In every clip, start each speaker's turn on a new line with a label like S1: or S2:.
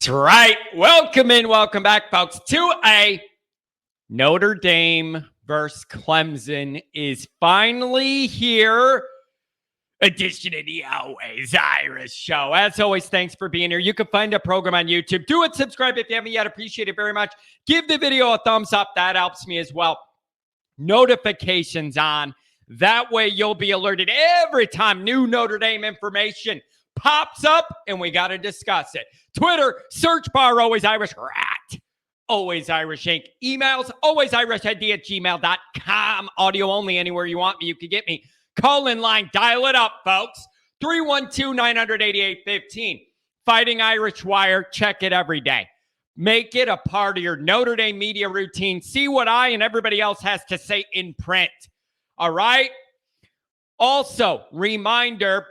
S1: That's right. Welcome back, folks, to a Notre Dame versus Clemson is finally here. Edition of the Always Irish Show. As always, thanks for being here. You can find a program on YouTube. Do it, subscribe if you haven't yet. Appreciate it very much. Give the video a thumbs up. That helps me as well. Notifications on. That way you'll be alerted every time new Notre Dame information pops up and we got to discuss it. Twitter, search bar, Always Irish Rat, Always Irish Inc. Emails, alwaysirishid@gmail.com. Audio only, anywhere you want me, you can get me. Call in line, dial it up, folks. 312-988-15. Fighting Irish Wire, check it every day. Make it a part of your Notre Dame media routine. See what I and everybody else has to say in print. All right? Also, reminder,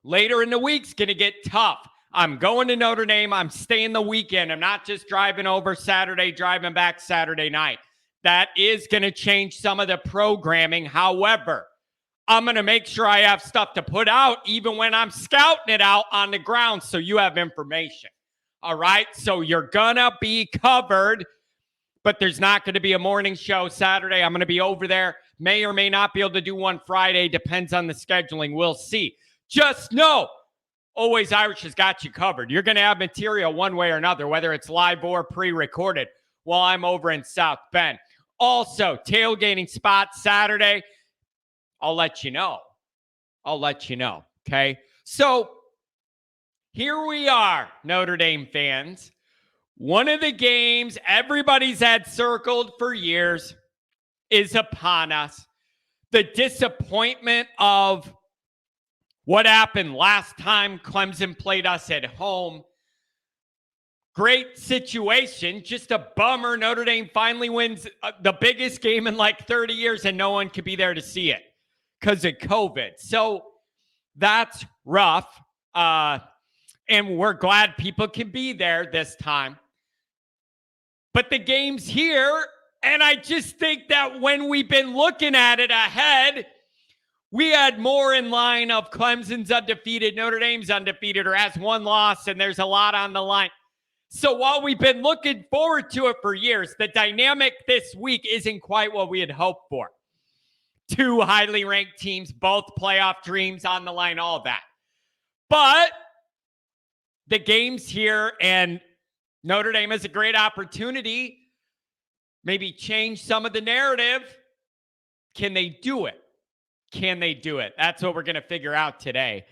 S1: later in the week's going to get tough. I'm going to Notre Dame. I'm staying the weekend. I'm not just driving over Saturday, driving back Saturday night. That is going to change some of the programming. However, I'm going to make sure I have stuff to put out even when I'm scouting it out on the ground so you have information. All right? So you're going to be covered, but there's not going to be a morning show Saturday. I'm going to be over there. May or may not be able to do one Friday. Depends on the scheduling. We'll see. Just know, Always Irish has got you covered. You're going to have material one way or another, whether it's live or pre-recorded, while I'm over in South Bend. Also, tailgating spot Saturday. I'll let you know. Okay? So, here we are, Notre Dame fans. One of the games everybody's had circled for years is upon us. The disappointment of what happened last time Clemson played us at home. Great situation, just a bummer. Notre Dame finally wins the biggest game in like 30 years and no one could be there to see it because of COVID. So that's rough. And we're glad people can be there this time. But the game's here, and I just think that when we've been looking at it ahead, we had more in line of Clemson's undefeated, Notre Dame's undefeated, or has one loss, and there's a lot on the line. So while we've been looking forward to it for years, the dynamic this week isn't quite what we had hoped for. Two highly ranked teams, both playoff dreams on the line, all that. But the game's here, and Notre Dame has a great opportunity. Maybe change some of the narrative. Can they do it? That's what we're going to figure out today.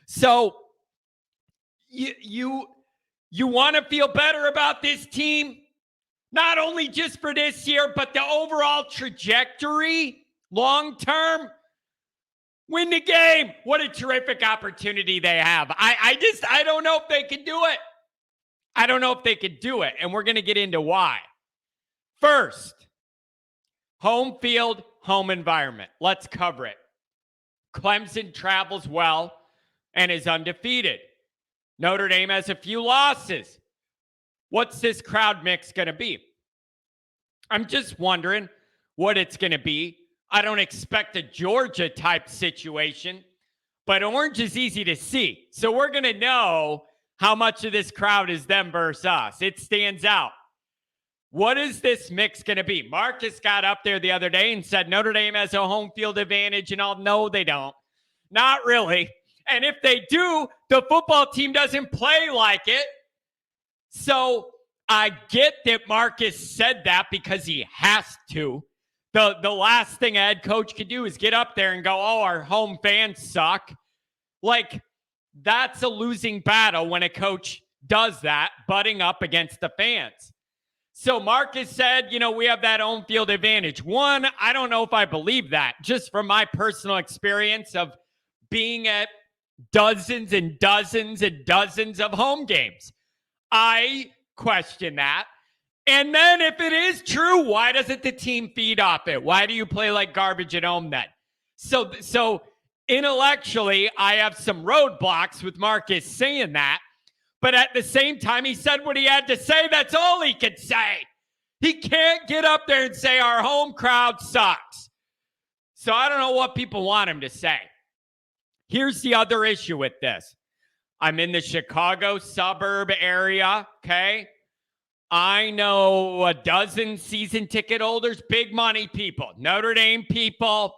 S1: So you want to feel better about this team, not only just for this year, but the overall trajectory, long term. Win the game. What a terrific opportunity they have. I don't know if they can do it. And we're going to get into why. First, home field, home environment. Let's cover it. Clemson travels well and is undefeated. Notre Dame has a few losses. What's this crowd mix going to be? I'm just wondering what it's going to be. I don't expect a Georgia-type situation, but orange is easy to see. So we're going to know how much of this crowd is them versus us. It stands out. What is this mix going to be? Marcus got up there the other day and said Notre Dame has a home field advantage, and all. No, they don't. Not really. And if they do, the football team doesn't play like it. So I get that Marcus said that because he has to. The last thing a head coach could do is get up there and go, oh, our home fans suck. Like, that's a losing battle when a coach does that, butting up against the fans. So Marcus said, we have that home field advantage. One, I don't know if I believe that, just from my personal experience of being at dozens and dozens and dozens of home games. I question that. And then if it is true, why doesn't the team feed off it? Why do you play like garbage at home then? So intellectually, I have some roadblocks with Marcus saying that. But at the same time, he said what he had to say. That's all he could say. He can't get up there and say our home crowd sucks. So I don't know what people want him to say. Here's the other issue with this. I'm in the Chicago suburb area, okay? I know a dozen season ticket holders, big money people, Notre Dame people,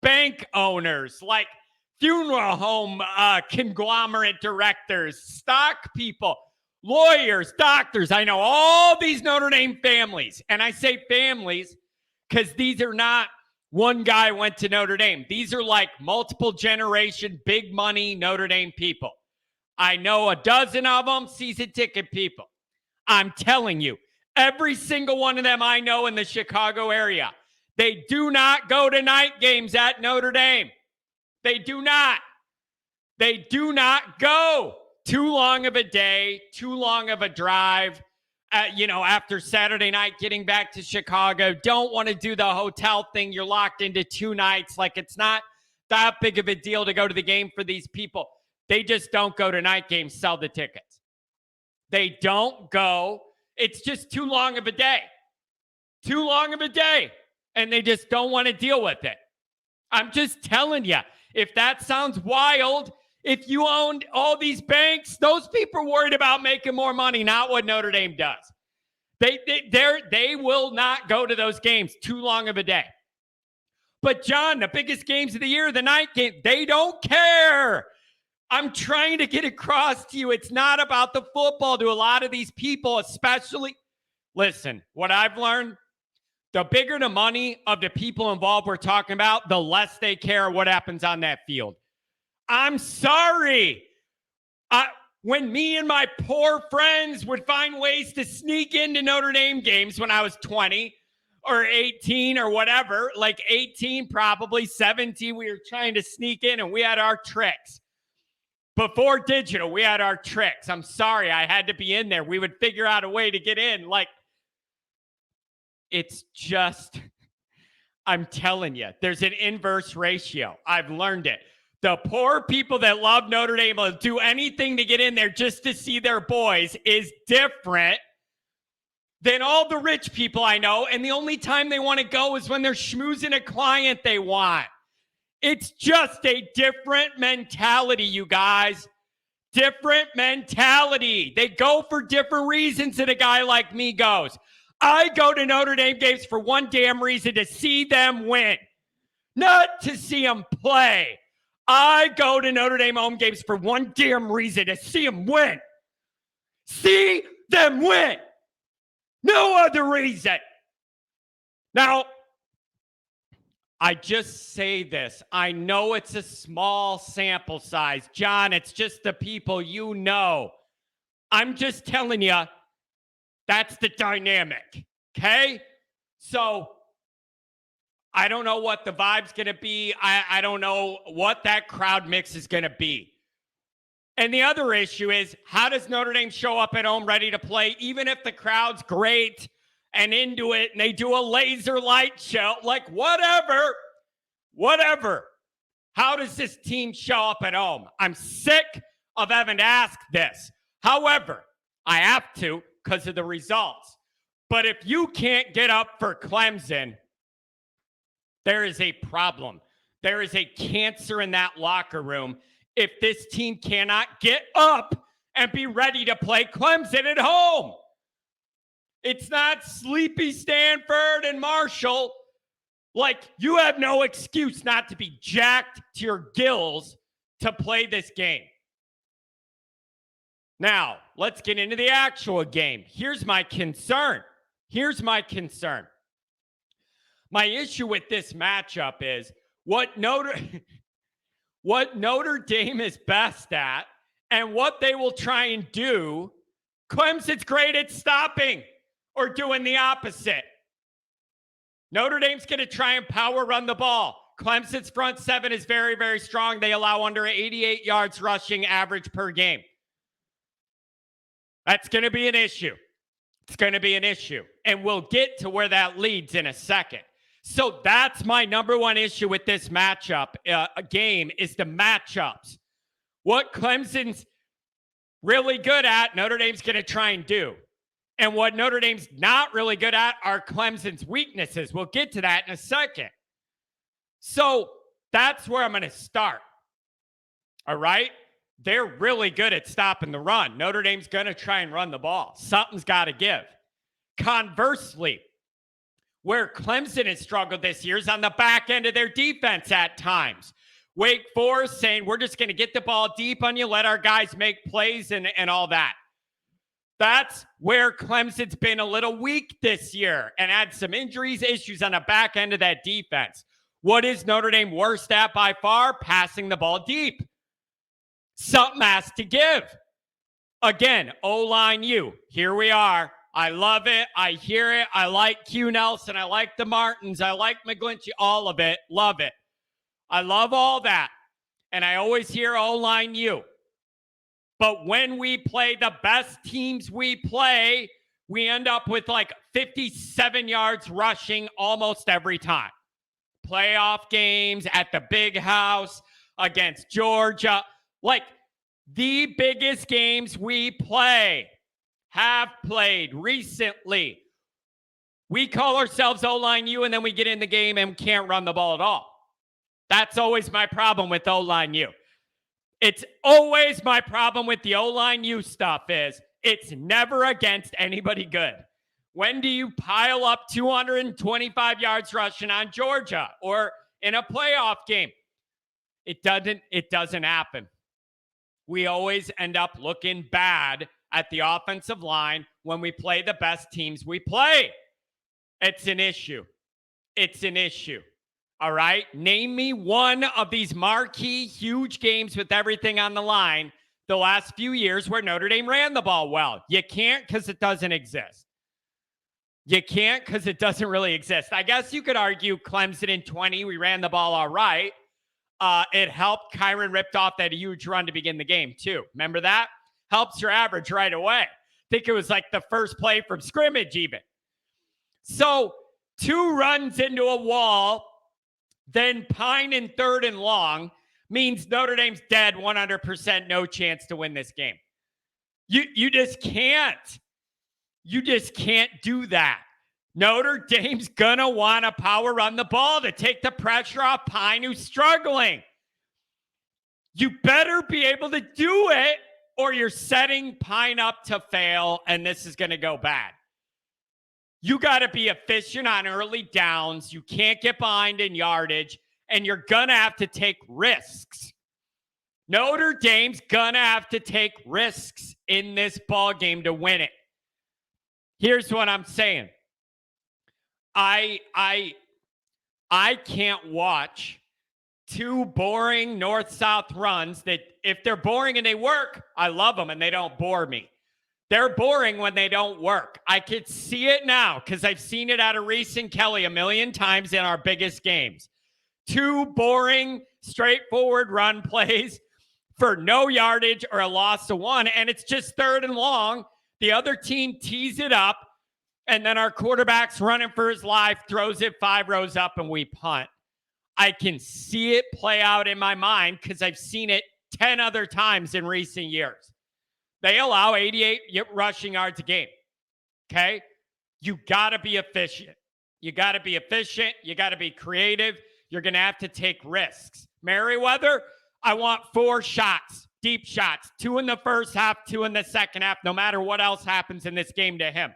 S1: bank owners, like funeral home conglomerate directors, stock people, lawyers, doctors. I know all these Notre Dame families. And I say families because these are not one guy went to Notre Dame. These are like multiple generation, big money Notre Dame people. I know a dozen of them, season ticket people. I'm telling you, every single one of them I know in the Chicago area, they do not go to night games at Notre Dame. They do not. They do not go. Too long of a day, too long of a drive. After Saturday night, getting back to Chicago, don't want to do the hotel thing. You're locked into 2 nights. Like, it's not that big of a deal to go to the game for these people. They just don't go to night games, sell the tickets. They don't go. It's just too long of a day. Too long of a day. And they just don't want to deal with it. I'm just telling you, if that sounds wild, if you owned all these banks, those people are worried about making more money, not what Notre Dame does. They will not go to those games. Too long of a day. But John, the biggest games of the year, the night game, they don't care. I'm trying to get across to you. It's not about the football to a lot of these people, especially. Listen, what I've learned, the bigger the money of the people involved we're talking about, the less they care what happens on that field. I'm sorry. When me and my poor friends would find ways to sneak into Notre Dame games when I was 20 or 18 or whatever, like 18, probably 17, we were trying to sneak in and we had our tricks. Before digital, we had our tricks. I'm sorry, I had to be in there. We would figure out a way to get in. Like, it's just, I'm telling you, there's an inverse ratio. I've learned it. The poor people that love Notre Dame will do anything to get in there just to see their boys is different than all the rich people I know. And the only time they want to go is when they're schmoozing a client they want. It's just a different mentality, you guys. Different mentality. They go for different reasons than a guy like me goes. I go to Notre Dame games for one damn reason, to see them win, not to see them play. I go to Notre Dame home games for one damn reason, to see them win. See them win. No other reason. Now, I just say this. I know it's a small sample size. John, it's just the people you know. I'm just telling you, that's the dynamic, okay? So I don't know what the vibe's going to be. I don't know what that crowd mix is going to be. And the other issue is, how does Notre Dame show up at home ready to play, even if the crowd's great and into it and they do a laser light show? Like, whatever. How does this team show up at home? I'm sick of having to ask this. However, I have to because of the results. But if you can't get up for Clemson, there is a problem. There is a cancer in that locker room if this team cannot get up and be ready to play Clemson at home. It's not sleepy Stanford and Marshall. Like, you have no excuse not to be jacked to your gills to play this game. Now, let's get into the actual game. Here's my concern. My issue with this matchup is what Notre Dame is best at and what they will try and do. Clemson's great at stopping or doing the opposite. Notre Dame's going to try and power run the ball. Clemson's front seven is very, very strong. They allow under 88 yards rushing average per game. That's going to be an issue. It's going to be an issue. And we'll get to where that leads in a second. So that's my number one issue with this matchup game is the matchups. What Clemson's really good at, Notre Dame's going to try and do. And what Notre Dame's not really good at are Clemson's weaknesses. We'll get to that in a second. So that's where I'm going to start. All right? they're really good at stopping the run. Notre Dame's going to try and run the ball. Something's got to give. Conversely, where Clemson has struggled this year is on the back end of their defense at times. Wake Forest saying, we're just going to get the ball deep on you, let our guys make plays and all that. That's where Clemson's been a little weak this year and had some injuries, issues on the back end of that defense. What is Notre Dame worst at by far? Passing the ball deep. Something has to give. Again, O-line U. Here we are. I love it. I hear it. I like Q Nelson. I like the Martins. I like McGlinchey. All of it. Love it. I love all that. And I always hear O-line U. But when we play the best teams we play, we end up with like 57 yards rushing almost every time. Playoff games at the big house against Georgia. Like the biggest games we have played recently. We call ourselves O-line U, and then we get in the game and can't run the ball at all. That's always my problem with O-line U. It's always my problem with the O-line U stuff is it's never against anybody good. When do you pile up 225 yards rushing on Georgia or in a playoff game? It doesn't happen. We always end up looking bad at the offensive line when we play the best teams we play. It's an issue. It's an issue. All right? Name me one of these marquee, huge games with everything on the line the last few years where Notre Dame ran the ball well. You can't because it doesn't exist. You can't because it doesn't really exist. I guess you could argue Clemson in 20, we ran the ball all right. It helped. Kyron ripped off that huge run to begin the game, too. Remember that? Helps your average right away. I think it was like the first play from scrimmage even. So 2 runs into a wall, then Pine in 3rd and long means Notre Dame's dead 100%, no chance to win this game. You just can't. You just can't do that. Notre Dame's going to want to power run the ball to take the pressure off Pine, who's struggling. You better be able to do it, or you're setting Pine up to fail, and this is going to go bad. You got to be efficient on early downs. You can't get behind in yardage, and you're going to have to take risks. Notre Dame's going to have to take risks in this ball game to win it. Here's what I'm saying. I can't watch 2 boring north-south runs that if they're boring and they work, I love them and they don't bore me. They're boring when they don't work. I could see it now because I've seen it out of Reese and Kelly a million times in our biggest games. 2 boring, straightforward run plays for no yardage or a loss of 1, and it's just 3rd and long. The other team tees it up, and then our quarterback's running for his life, throws it 5 rows up, and we punt. I can see it play out in my mind because I've seen it 10 other times in recent years. They allow 88 rushing yards a game. Okay? You got to be efficient. You got to be efficient. You got to be creative. You're going to have to take risks. Merriweather, I want 4 shots, deep shots, 2 in the first half, 2 in the second half, no matter what else happens in this game to him.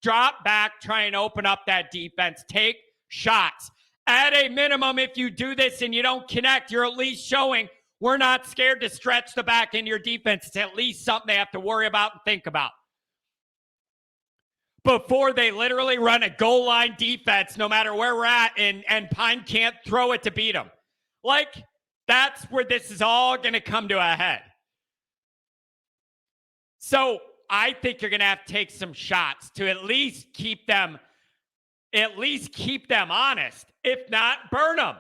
S1: Drop back, try and open up that defense. Take shots. At a minimum, if you do this and you don't connect, you're at least showing we're not scared to stretch the back end of your defense. It's at least something they have to worry about and think about. Before they literally run a goal line defense, no matter where we're at, and Pine can't throw it to beat them. Like, that's where this is all going to come to a head. So I think you're going to have to take some shots to at least keep them honest. If not, burn them.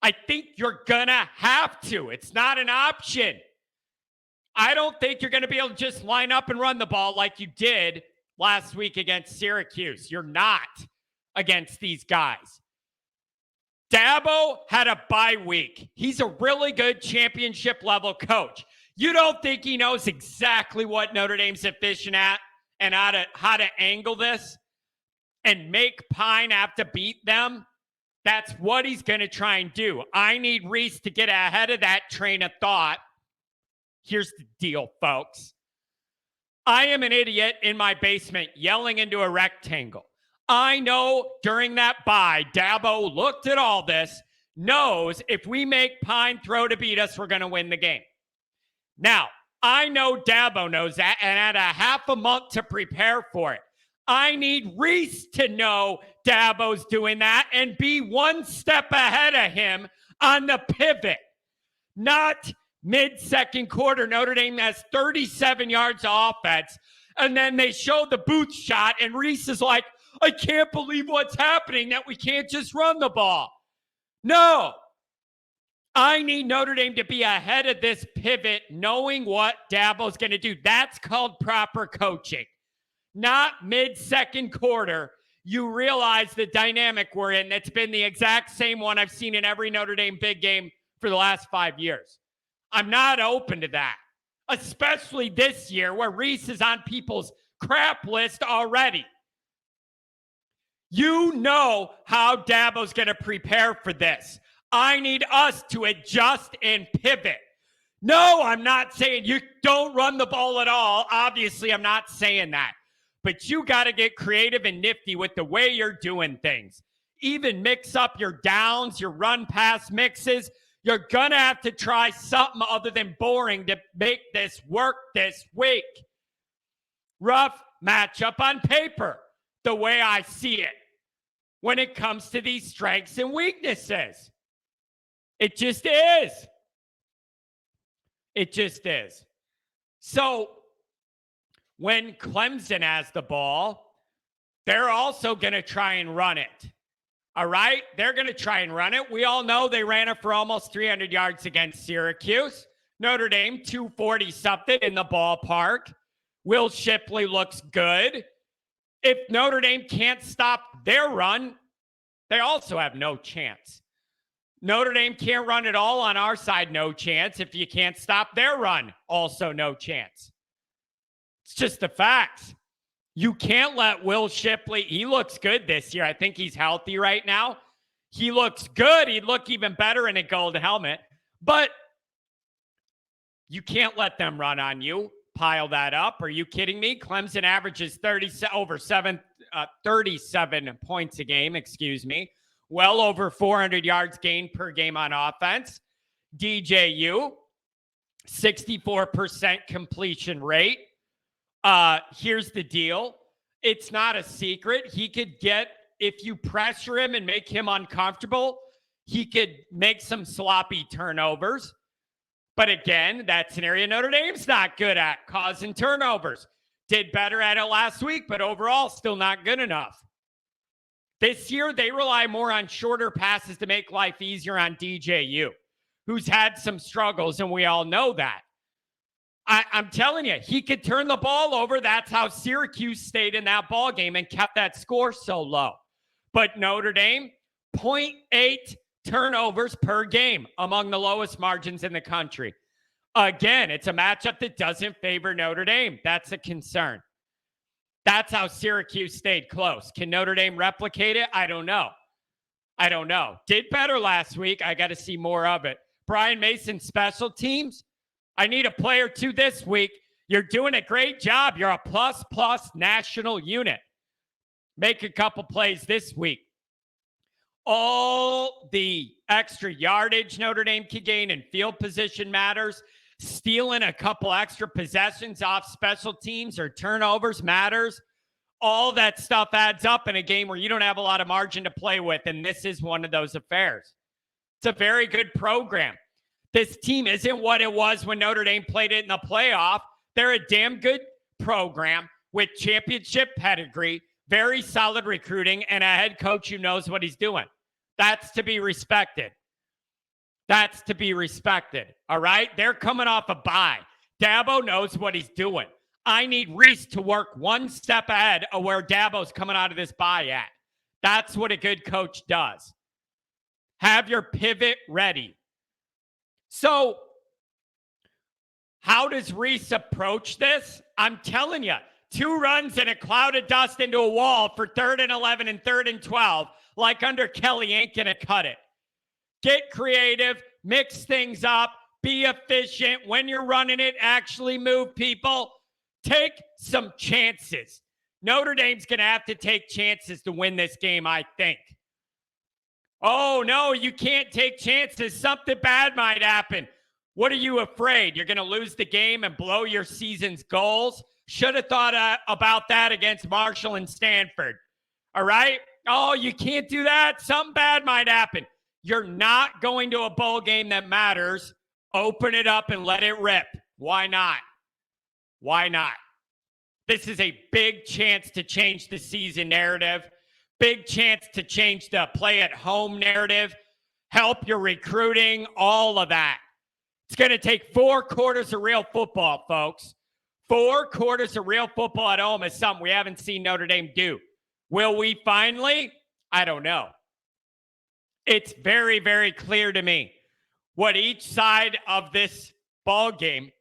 S1: I think you're going to have to. It's not an option. I don't think you're going to be able to just line up and run the ball like you did last week against Syracuse. You're not against these guys. Dabo had a bye week. He's a really good championship level coach. You don't think he knows exactly what Notre Dame's efficient at and how to angle this and make Pine have to beat them? That's what he's going to try and do. I need Reese to get ahead of that train of thought Here's the deal, folks. I am an idiot in my basement yelling into a rectangle. I know during that bye, Dabo looked at all this, knows if we make Pine throw to beat us, we're going to win the game. Now, I know Dabo knows that and had a half a month to prepare for it. I need Reese to know Dabo's doing that and be one step ahead of him on the pivot. Not mid-second quarter, Notre Dame has 37 yards of offense, and then they show the boot shot, and Reese is like, I can't believe what's happening, that we can't just run the ball. No. I need Notre Dame to be ahead of this pivot, knowing what Dabo's going to do. That's called proper coaching. Not mid-second quarter, you realize the dynamic we're in. It's been the exact same one I've seen in every Notre Dame big game for the last 5 years. I'm not open to that, especially this year where Reese is on people's crap list already. You know how Dabo's going to prepare for this. I need us to adjust and pivot. No, I'm not saying you don't run the ball at all. Obviously, I'm not saying that. But you got to get creative and nifty with the way you're doing things. Even mix up your downs, your run-pass mixes. You're going to have to try something other than boring to make this work this week. Rough matchup on paper, the way I see it, when it comes to these strengths and weaknesses. It just is. It just is. So when Clemson has the ball, they're also going to try and run it. All right? They're going to try and run it. We all know they ran it for almost 300 yards against Syracuse. Notre Dame, 240-something in the ballpark. Will Shipley looks good. If Notre Dame can't stop their run, they also have no chance. Notre Dame can't run it all on our side, no chance. If you can't stop their run, also no chance. It's just the facts. You can't let Will Shipley, he looks good this year. I think he's healthy right now. He looks good. He'd look even better in a gold helmet. But you can't let them run on you. Pile that up. Are you kidding me? Clemson averages 37 points a game, well over 400 yards gained per game on offense. DJU, 64% completion rate. Here's the deal. It's not a secret. He could get, if you pressure him and make him uncomfortable, he could make some sloppy turnovers. But again, that's an area Notre Dame's not good at, causing turnovers. Did better at it last week, but overall still not good enough. This year, they rely more on shorter passes to make life easier on DJU, who's had some struggles, and we all know that. I'm telling you, he could turn the ball over. That's how Syracuse stayed in that ball game and kept that score so low. But Notre Dame, 0.8 turnovers per game, among the lowest margins in the country. Again, it's a matchup that doesn't favor Notre Dame. That's a concern. That's how Syracuse stayed close. Can Notre Dame replicate it? I don't know. Did better last week. I got to see more of it. Brian Mason, special teams. I need a play or two this week. You're doing a great job. You're a plus national unit. Make a couple plays this week. All the extra yardage Notre Dame can gain in field position matters. Stealing a couple extra possessions off special teams or turnovers matters. All that stuff adds up in a game where you don't have a lot of margin to play with, and this is one of those affairs. It's a very good program. This team isn't what it was when Notre Dame played it in the playoff. They're a damn good program with championship pedigree, very solid recruiting, and a head coach who knows what he's doing. That's to be respected. That's to be respected. All right? They're coming off a bye. Dabo knows what he's doing. I need Reese to work one step ahead of where Dabo's coming out of this bye at. That's what a good coach does. Have your pivot ready. So, how does Reese approach this? I'm telling you, 2 runs and a cloud of dust into a wall for 3rd and 11 and 3rd and 12, like under Kelly ain't going to cut it. Get creative, mix things up, Be efficient. When you're running it, actually move people. Take some chances. Notre Dame's going to have to take chances to win this game, I think. Oh, no, you can't take chances. Something bad might happen. What are you afraid? You're going to lose the game and blow your season's goals? Should have thought about that against Marshall and Stanford. All right? Oh, you can't do that. Something bad might happen. You're not going to a bowl game that matters. Open it up and let it rip. Why not? Why not? This is a big chance to change the season narrative. Big chance to change the play at home narrative. Help your recruiting, all of that. It's going to take 4 quarters of real football, folks. 4 quarters of real football at home is something we haven't seen Notre Dame do. Will we finally? I don't know. It's very, very clear to me what each side of this ball game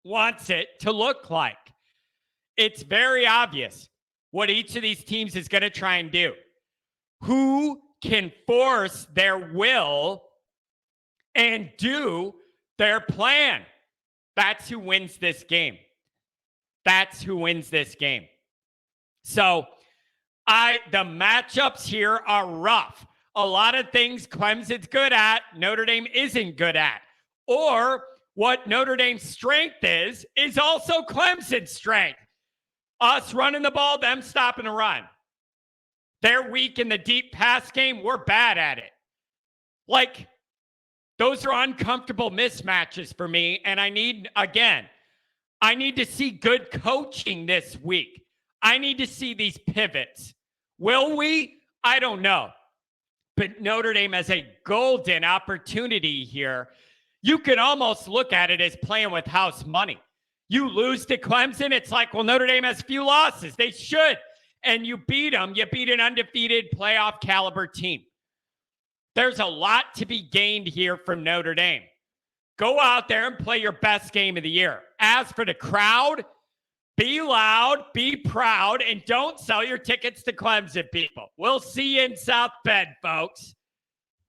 S1: wants it to look like. It's very obvious what each of these teams is going to try and do. Who can force their will and do their plan? That's who wins this game. That's who wins this game. So the matchups here are rough. A lot of things Clemson's good at, Notre Dame isn't good at. Or what Notre Dame's strength is also Clemson's strength. Us running the ball, them stopping the run. They're weak in the deep pass game. We're bad at it. Like, those are uncomfortable mismatches for me. And I need to see good coaching this week. I need to see these pivots. Will we? I don't know. But Notre Dame has a golden opportunity here. You can almost look at it as playing with house money. You lose to Clemson, it's like, well, Notre Dame has few losses. They should. And you beat them. You beat an undefeated playoff caliber team. There's a lot to be gained here from Notre Dame. Go out there and play your best game of the year. As for the crowd, be loud, be proud, and don't sell your tickets to Clemson, people. We'll see you in South Bend, folks.